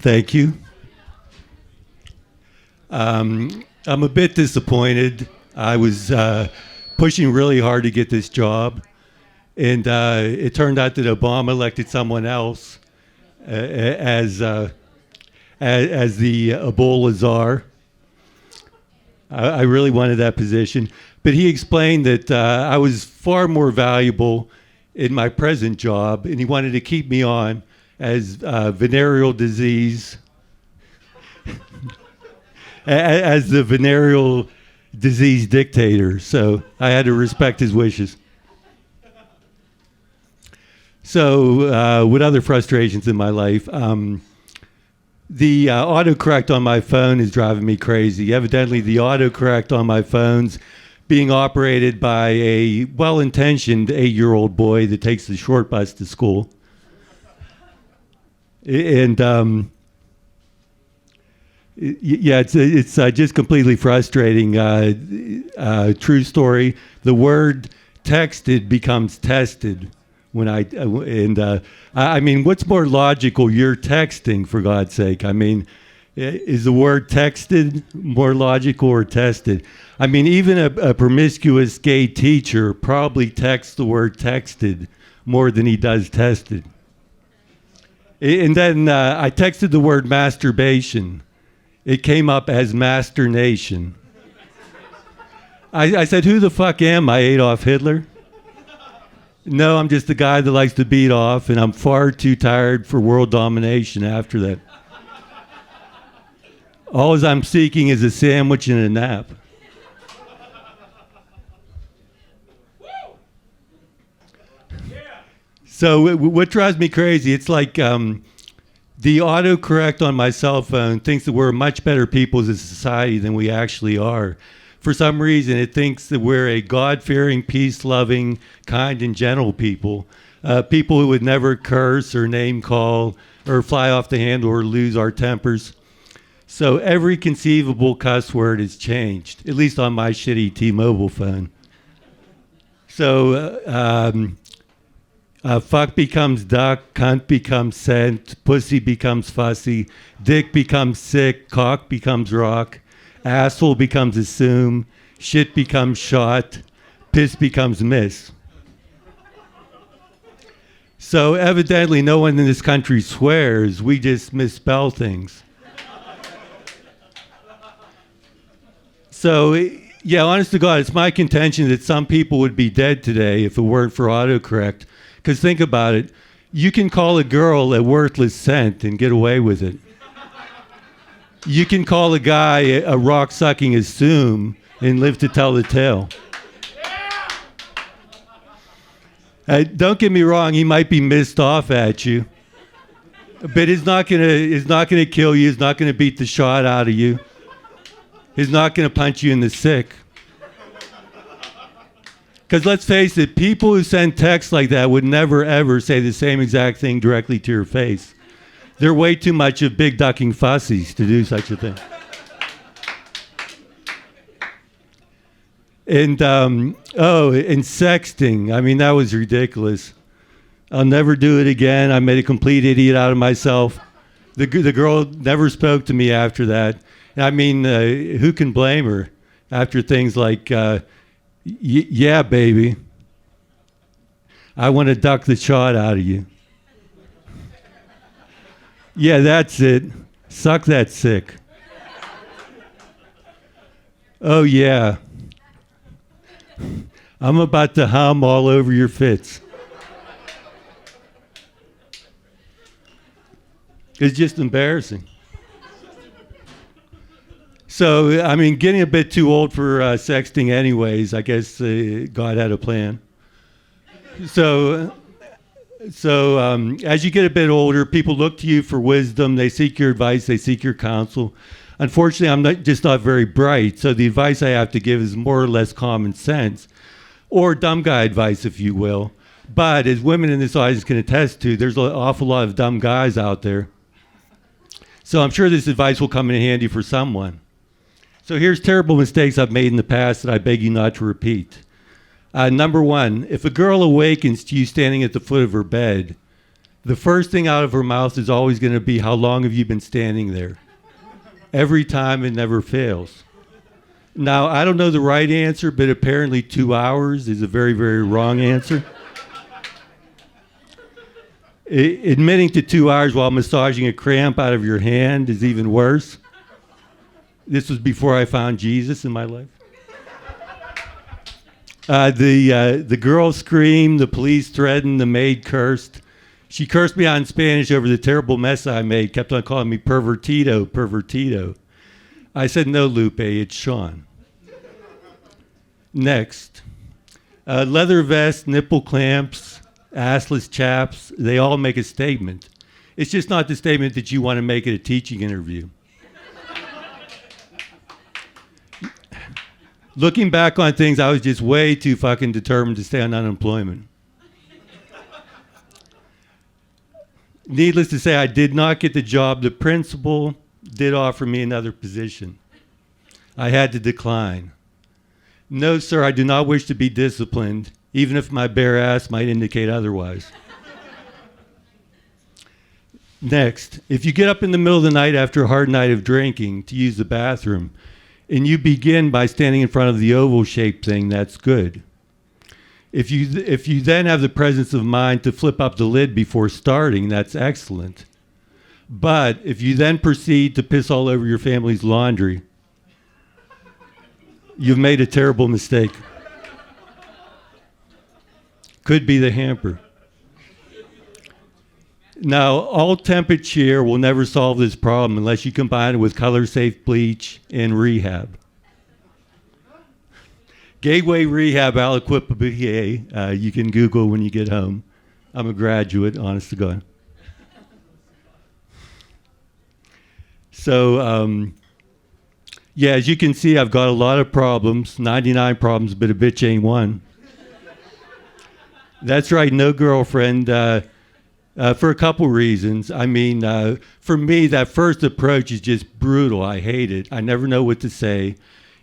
Thank you. I'm a bit disappointed. I was pushing really hard to get this job, and it turned out that Obama elected someone else as the Ebola czar. I really wanted that position, but he explained that I was far more valuable in my present job, and he wanted to keep me on as venereal disease, as the venereal disease dictator. So I had to respect his wishes. So with other frustrations in my life, the autocorrect on my phone is driving me crazy. Evidently, the autocorrect on my phone's being operated by a well-intentioned 8-year-old boy that takes the short bus to school. And yeah, it's just completely frustrating. True story. The word texted becomes tested when I mean, what's more logical? You're texting, for God's sake. I mean, is the word texted more logical or tested? I mean, even a promiscuous gay teacher probably texts the word texted more than he does tested. And then I texted the word masturbation. It came up as Master Nation. I said, who the fuck am I, Adolf Hitler? No, I'm just a guy that likes to beat off, and I'm far too tired for world domination after that. All I'm seeking is a sandwich and a nap. So what drives me crazy, it's like the autocorrect on my cell phone thinks that we're much better people as a society than we actually are. For some reason, it thinks that we're a God-fearing, peace-loving, kind and gentle people. People who would never curse or name-call or fly off the handle or lose our tempers. So every conceivable cuss word has changed, at least on my shitty T-Mobile phone. So fuck becomes duck, cunt becomes sent, pussy becomes fussy, dick becomes sick, cock becomes rock, asshole becomes assume, shit becomes shot, piss becomes miss. So evidently no one in this country swears, we just misspell things. So, yeah, honest to God, it's my contention that some people would be dead today if it weren't for autocorrect. Because think about it, you can call a girl a worthless cent and get away with it. You can call a guy a rock-sucking assume and live to tell the tale. Don't get me wrong, he might be missed off at you, but he's not gonna kill you. He's not gonna beat the shot out of you. He's not gonna punch you in the sick. Because let's face it, people who send texts like that would never ever say the same exact thing directly to your face. They're way too much of big ducking fussies to do such a thing. And and sexting, I mean, that was ridiculous. I'll never do it again. I made a complete idiot out of myself. The girl never spoke to me after that. I mean, who can blame her after things like, yeah, baby, I want to duck the shot out of you. Yeah, that's it. Suck that sick. Oh, yeah. I'm about to hum all over your fits. It's just embarrassing. So, I mean, getting a bit too old for sexting anyways. I guess God had a plan. So as you get a bit older, people look to you for wisdom. They seek your advice. They seek your counsel. Unfortunately, I'm not very bright, so the advice I have to give is more or less common sense, or dumb guy advice, if you will. But as women in this audience can attest to, there's an awful lot of dumb guys out there. So I'm sure this advice will come in handy for someone. So here's terrible mistakes I've made in the past that I beg you not to repeat. Number one, if a girl awakens to you standing at the foot of her bed, The first thing out of her mouth is always going to be, how long have you been standing there? Every time, it never fails. Now, I don't know the right answer, but apparently 2 hours is a very, very wrong answer. Admitting to 2 hours while massaging a cramp out of your hand is even worse. This was before I found Jesus in my life. The girl screamed, the police threatened, the maid cursed. She cursed me out in Spanish over the terrible mess I made, kept on calling me pervertido, pervertido. I said, no, Lupe, it's Sean. Next. Leather vest, nipple clamps, assless chaps, they all make a statement. It's just not the statement that you want to make at a teaching interview. Looking back on things, I was just way too fucking determined to stay on unemployment. Needless to say, I did not get the job. The principal did offer me another position. I had to decline. No, sir, I do not wish to be disciplined, even if my bare ass might indicate otherwise. Next, if you get up in the middle of the night after a hard night of drinking to use the bathroom, and you begin by standing in front of the oval-shaped thing, that's good. If you then have the presence of mind to flip up the lid before starting, that's excellent. But if you then proceed to piss all over your family's laundry, you've made a terrible mistake. Could be the hamper. Now, all temperature will never solve this problem unless you combine it with color-safe bleach and rehab. Gateway Rehab Aliquippa, you can Google when you get home. I'm a graduate, honest to God. So, yeah, as you can see, I've got a lot of problems, 99 problems, but a bitch ain't one. That's right, no girlfriend, for a couple reasons. I mean, for me, that first approach is just brutal. I hate it. I never know what to say.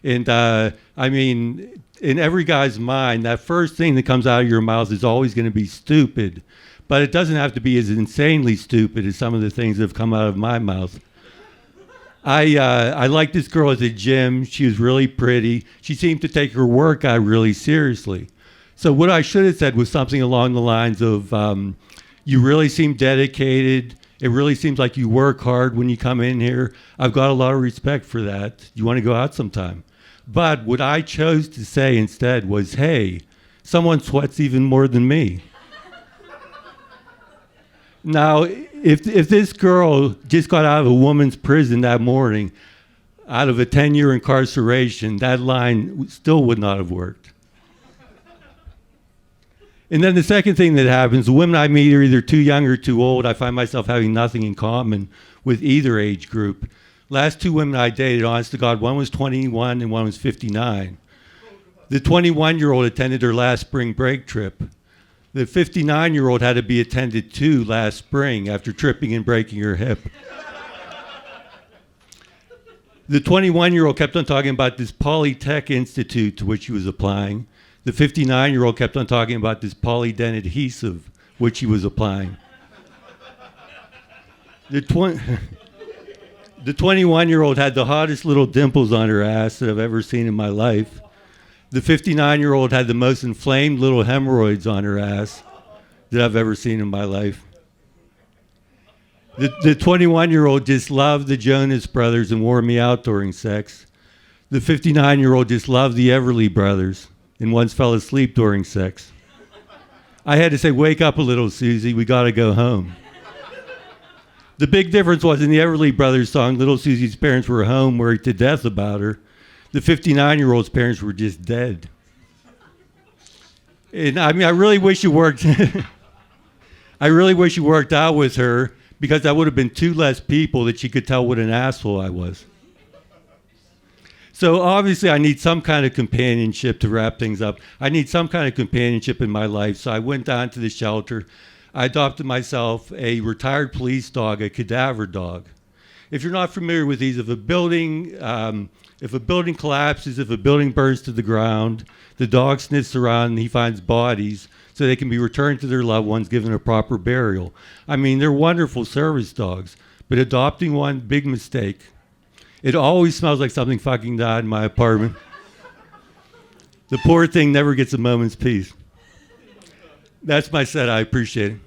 And I mean, in every guy's mind, that first thing that comes out of your mouth is always going to be stupid. But it doesn't have to be as insanely stupid as some of the things that have come out of my mouth. I liked this girl at the gym. She was really pretty. She seemed to take her workout really seriously. So what I should have said was something along the lines of, you really seem dedicated. It really seems like you work hard when you come in here. I've got a lot of respect for that. You want to go out sometime? But what I chose to say instead was, hey, someone sweats even more than me. Now, if this girl just got out of a woman's prison that morning, out of a 10-year incarceration, that line still would not have worked. And then the second thing that happens, the women I meet are either too young or too old. I find myself having nothing in common with either age group. Last two women I dated, honest to God, one was 21 and one was 59. The 21-year-old attended her last spring break trip. The 59-year-old had to be attended to last spring after tripping and breaking her hip. The 21-year-old kept on talking about this Polytech Institute to which she was applying. The 59-year-old kept on talking about this Polyden adhesive, which he was applying. The 21-year-old had the hottest little dimples on her ass that I've ever seen in my life. The 59-year-old had the most inflamed little hemorrhoids on her ass that I've ever seen in my life. The 21-year-old just loved the Jonas Brothers and wore me out during sex. The 59-year-old just loved the Everly Brothers and once fell asleep during sex. I had to say, wake up a little, Susie, we gotta go home. The big difference was in the Everly Brothers song, little Susie's parents were home worried to death about her. The 59-year-old's parents were just dead. And I mean, I really wish you worked I really wish you worked out with her, because that would have been two less people that she could tell what an asshole I was. So obviously I need some kind of companionship to wrap things up. I need some kind of companionship in my life. So I went down to the shelter. I adopted myself a retired police dog, a cadaver dog. If you're not familiar with these, if a building collapses, if a building burns to the ground, the dog sniffs around and he finds bodies. so they can be returned to their loved ones, given a proper burial. I mean, they're wonderful service dogs, but adopting one, big mistake. It always smells like something fucking died in my apartment. The poor thing never gets a moment's peace. That's my set. I appreciate it.